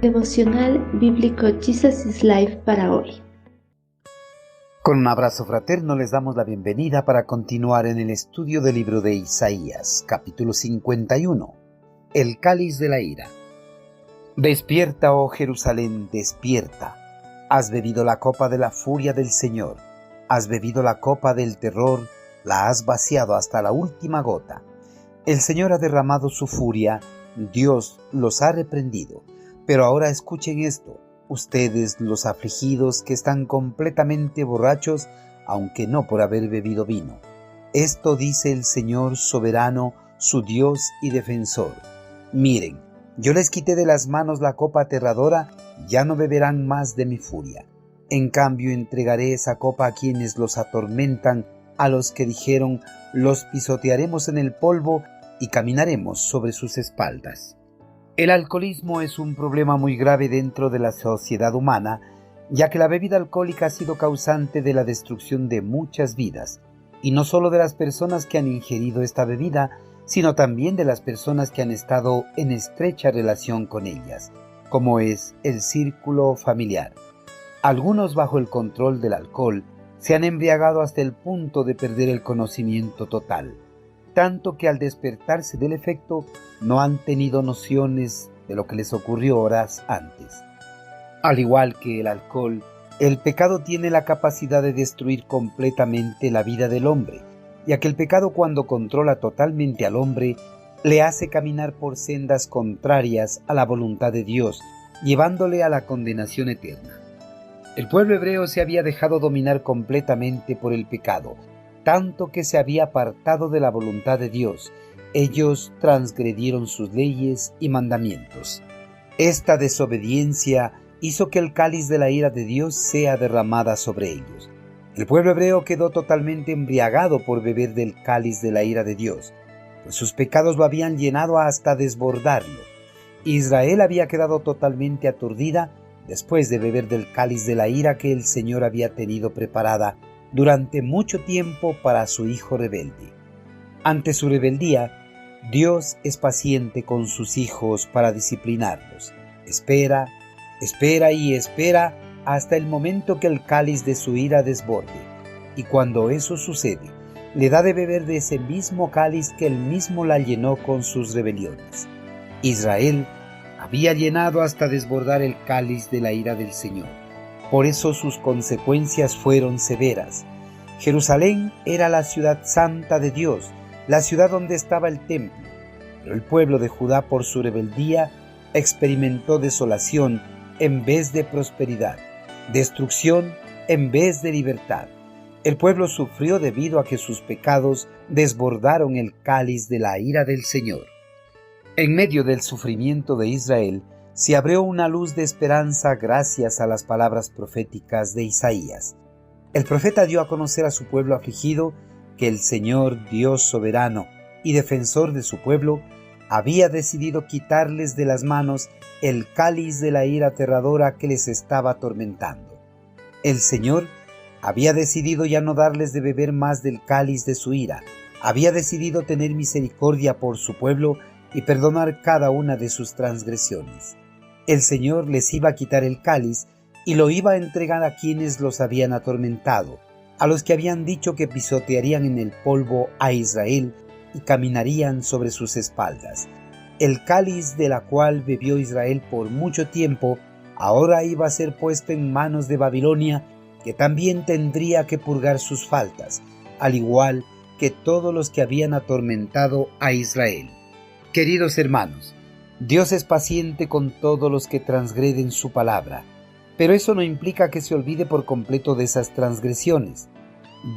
Devocional bíblico Jesus is Life para hoy. Con un abrazo fraterno les damos la bienvenida para continuar en el estudio del libro de Isaías, capítulo 51, el cáliz de la ira. Despierta, oh Jerusalén, despierta. Has bebido la copa de la furia del Señor, has bebido la copa del terror, la has vaciado hasta la última gota. El Señor ha derramado su furia, Dios los ha reprendido. Pero ahora escuchen esto, ustedes los afligidos que están completamente borrachos, aunque no por haber bebido vino. Esto dice el Señor soberano, su Dios y defensor. Miren, yo les quité de las manos la copa aterradora, ya no beberán más de mi furia. En cambio entregaré esa copa a quienes los atormentan, a los que dijeron, los pisotearemos en el polvo y caminaremos sobre sus espaldas. El alcoholismo es un problema muy grave dentro de la sociedad humana, ya que la bebida alcohólica ha sido causante de la destrucción de muchas vidas, y no solo de las personas que han ingerido esta bebida, sino también de las personas que han estado en estrecha relación con ellas, como es el círculo familiar. Algunos, bajo el control del alcohol, se han embriagado hasta el punto de perder el conocimiento total, tanto que al despertarse del efecto no han tenido nociones de lo que les ocurrió horas antes. Al igual que el alcohol, el pecado tiene la capacidad de destruir completamente la vida del hombre, ya que el pecado, cuando controla totalmente al hombre, le hace caminar por sendas contrarias a la voluntad de Dios, llevándole a la condenación eterna. El pueblo hebreo se había dejado dominar completamente por el pecado, tanto que se había apartado de la voluntad de Dios. Ellos transgredieron sus leyes y mandamientos. Esta desobediencia hizo que el cáliz de la ira de Dios sea derramada sobre ellos. El pueblo hebreo quedó totalmente embriagado por beber del cáliz de la ira de Dios, pues sus pecados lo habían llenado hasta desbordarlo. Israel había quedado totalmente aturdida después de beber del cáliz de la ira que el Señor había tenido preparada durante mucho tiempo para su hijo rebelde. Ante su rebeldía, Dios es paciente con sus hijos para disciplinarlos. Espera y espera hasta el momento que el cáliz de su ira desborde. Y cuando eso sucede, le da de beber de ese mismo cáliz que él mismo la llenó con sus rebeliones. Israel había llenado hasta desbordar el cáliz de la ira del Señor. Por eso sus consecuencias fueron severas. Jerusalén era la ciudad santa de Dios, la ciudad donde estaba el templo. Pero el pueblo de Judá, por su rebeldía, experimentó desolación en vez de prosperidad, destrucción en vez de libertad. El pueblo sufrió debido a que sus pecados desbordaron el cáliz de la ira del Señor. En medio del sufrimiento de Israel, se abrió una luz de esperanza gracias a las palabras proféticas de Isaías. El profeta dio a conocer a su pueblo afligido que el Señor, Dios soberano y defensor de su pueblo, había decidido quitarles de las manos el cáliz de la ira aterradora que les estaba atormentando. El Señor había decidido ya no darles de beber más del cáliz de su ira, había decidido tener misericordia por su pueblo y perdonar cada una de sus transgresiones. El Señor les iba a quitar el cáliz y lo iba a entregar a quienes los habían atormentado, a los que habían dicho que pisotearían en el polvo a Israel y caminarían sobre sus espaldas. El cáliz de la cual bebió Israel por mucho tiempo, ahora iba a ser puesto en manos de Babilonia, que también tendría que purgar sus faltas, al igual que todos los que habían atormentado a Israel. Queridos hermanos, Dios es paciente con todos los que transgreden su palabra, pero eso no implica que se olvide por completo de esas transgresiones.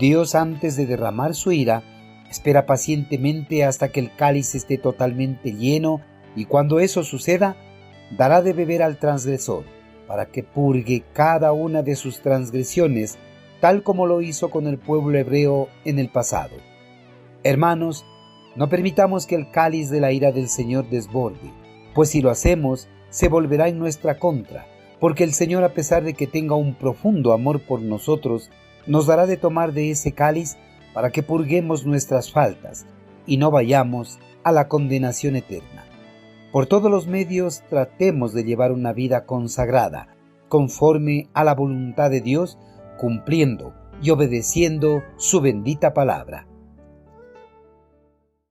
Dios, antes de derramar su ira, espera pacientemente hasta que el cáliz esté totalmente lleno, y cuando eso suceda, dará de beber al transgresor, para que purgue cada una de sus transgresiones, tal como lo hizo con el pueblo hebreo en el pasado. Hermanos, no permitamos que el cáliz de la ira del Señor desborde, pues si lo hacemos, se volverá en nuestra contra, porque el Señor, a pesar de que tenga un profundo amor por nosotros, nos dará de tomar de ese cáliz para que purguemos nuestras faltas y no vayamos a la condenación eterna. Por todos los medios tratemos de llevar una vida consagrada, conforme a la voluntad de Dios, cumpliendo y obedeciendo su bendita palabra.